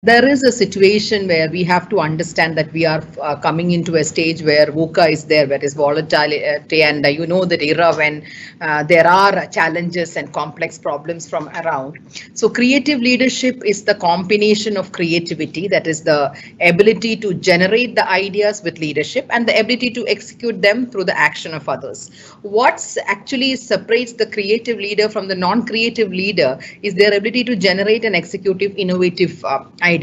There is a situation where we have to understand that we are coming into a stage where VUCA is there, where is volatility, and you know that era when there are challenges and complex problems from around. So creative leadership is the combination of creativity, that is the ability to generate the ideas with leadership and the ability to execute them through the action of others. What's actually separates the creative leader from the non-creative leader is their ability to generate and execute innovative ideas.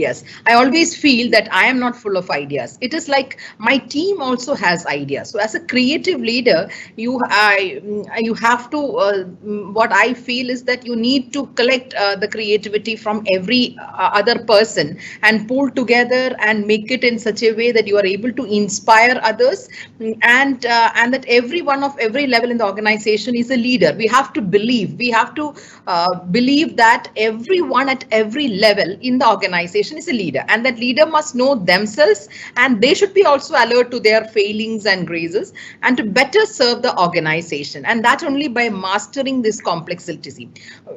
I always feel that I am not full of ideas. It is like my team also has ideas. So as a creative leader, you have to. What I feel is that you need to collect the creativity from every other person and pull together and make it in such a way that you are able to inspire others, and that everyone of every level in the organization is a leader. We have to believe. We have to believe that everyone at every level in the organization is a leader, and that leader must know themselves, and they should be also alert to their failings and graces, and to better serve the organization, and that only by mastering this complexity.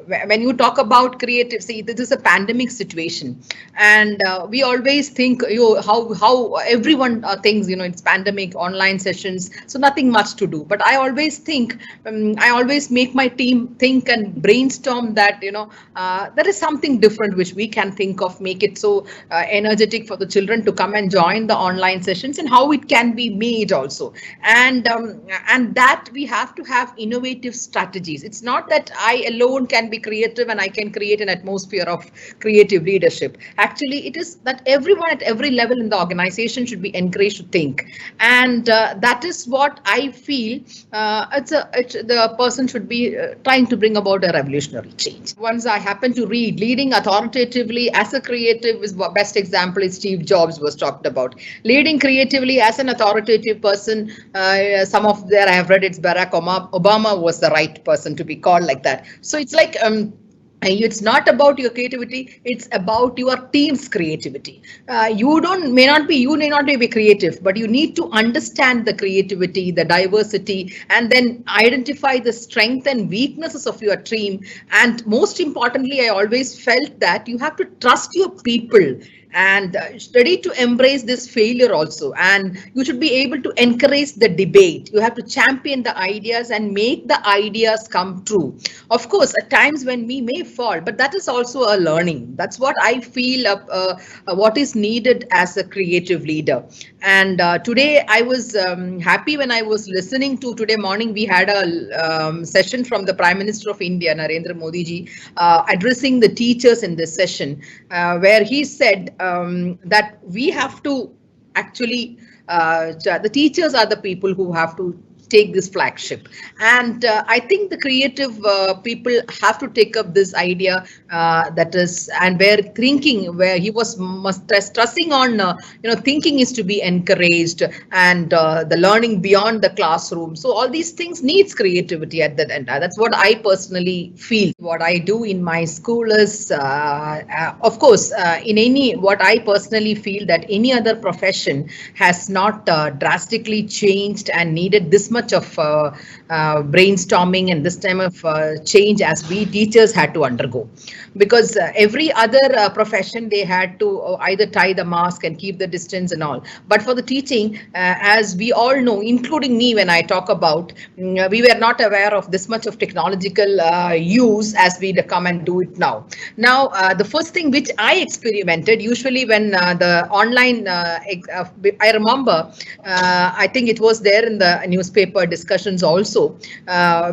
When you talk about creative, see, this is a pandemic situation, and we always think, how everyone thinks, it's pandemic, online sessions, so nothing much to do. But I always think, I always make my team think and brainstorm that, there is something different which we can think of, make it so energetic for the children to come and join the online sessions, and how it can be made also. And that we have to have innovative strategies. It's not that I alone can be creative and I can create an atmosphere of creative leadership. Actually, it is that everyone at every level in the organization should be encouraged to think, and that is what I feel. The person should be trying to bring about a revolutionary change. Once I happened to read leading authoritatively as a creative is best example is Steve Jobs was talked about. Leading creatively as an authoritative person, some of there I have read it's Barack Obama was the right person to be called like that. So it's like it's not about your creativity, it's about your team's creativity. You may not be creative, but you need to understand the creativity, the diversity, and then identify the strength and weaknesses of your team. And most importantly, I always felt that you have to trust your people and ready to embrace this failure also, and you should be able to encourage the debate. You have to champion the ideas and make the ideas come true. Of course, at times when we may fall, but that is also a learning. That's what I feel what is needed as a creative leader. And today I was happy when I was listening to today morning. We had a session from the Prime Minister of India, Narendra Modi ji, addressing the teachers in this session, where he said that we have to actually, the teachers are the people who have to take this flagship, and I think the creative people have to take up this idea, that is, and where he was stressing on thinking is to be encouraged, and the learning beyond the classroom. So all these things needs creativity at the end. That's what I personally feel. What I do in my school is, of course, what I personally feel that any other profession has not drastically changed and needed this much of brainstorming and this time of change as we teachers had to undergo, because every other profession they had to either tie the mask and keep the distance and all, but for the teaching, as we all know, including me, when I talk about, we were not aware of this much of technological use as we come and do it now. The first thing which I experimented, usually when the online, I remember, I think it was there in the newspaper discussions also,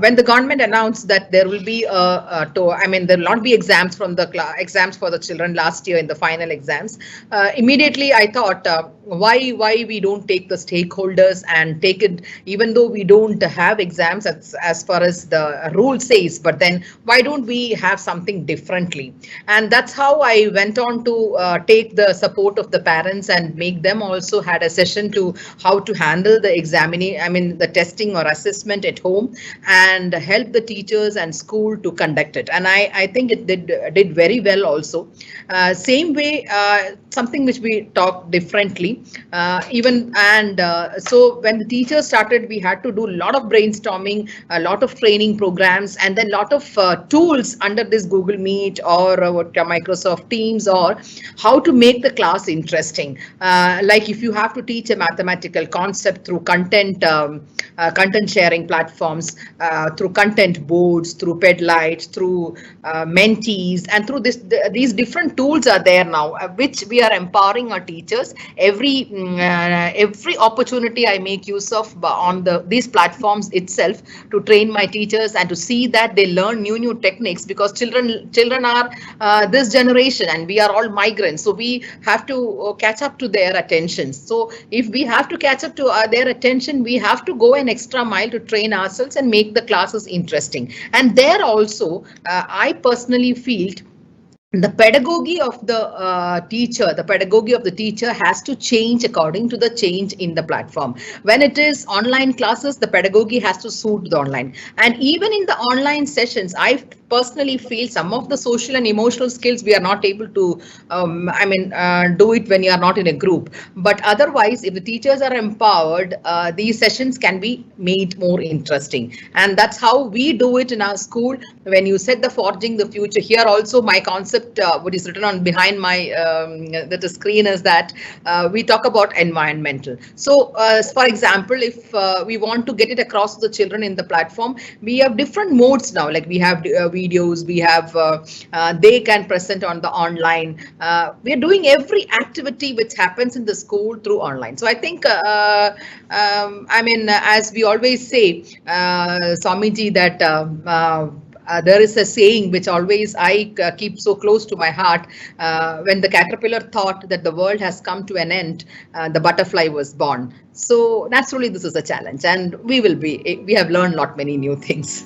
when the government announced that there will be there will not be exams from the exams for the children last year in the final exams. Immediately I thought, why we don't take the stakeholders and take it, even though we don't have exams as far as the rule says, but then why don't we have something differently? And that's how I went on to take the support of the parents and make them also had a session to how to handle the the testing or assessment at home, and help the teachers and school to conduct it. And I think it did very well also. Same way, something which we talked differently, actually. So when the teachers started, we had to do a lot of brainstorming, a lot of training programs, and then a lot of tools under this Google Meet or Microsoft Teams, or how to make the class interesting. Like if you have to teach a mathematical concept through content sharing platforms, through content boards, through Pedlight, through mentees, and through these different tools are there now, which we are empowering our teachers. Every opportunity I make use of on these platforms itself, to train my teachers and to see that they learn new techniques, because children are this generation, and we are all migrants, so we have to catch up to their attention. So if we have to catch up to their attention, we have to go an extra mile to train ourselves and make the classes interesting. And there also, I personally feel the pedagogy of the teacher has to change according to the change in the platform. When it is online classes, the pedagogy has to suit the online. And even in the online sessions, I personally feel some of the social and emotional skills we are not able to do it when you are not in a group. But otherwise, if the teachers are empowered, these sessions can be made more interesting. And that's how we do it in our school. When you said the forging the future, here also my concept, what is written on behind my the screen, is that we talk about environmental. So for example, if we want to get it across to the children in the platform, we have different modes now. Like we have videos, we have they can present on the online. We are doing every activity which happens in the school through online. So I think as we always say, Swamiji, that there is a saying which always I keep so close to my heart. When the caterpillar thought that the world has come to an end, the butterfly was born. So naturally, this is a challenge, and we have learned many new things.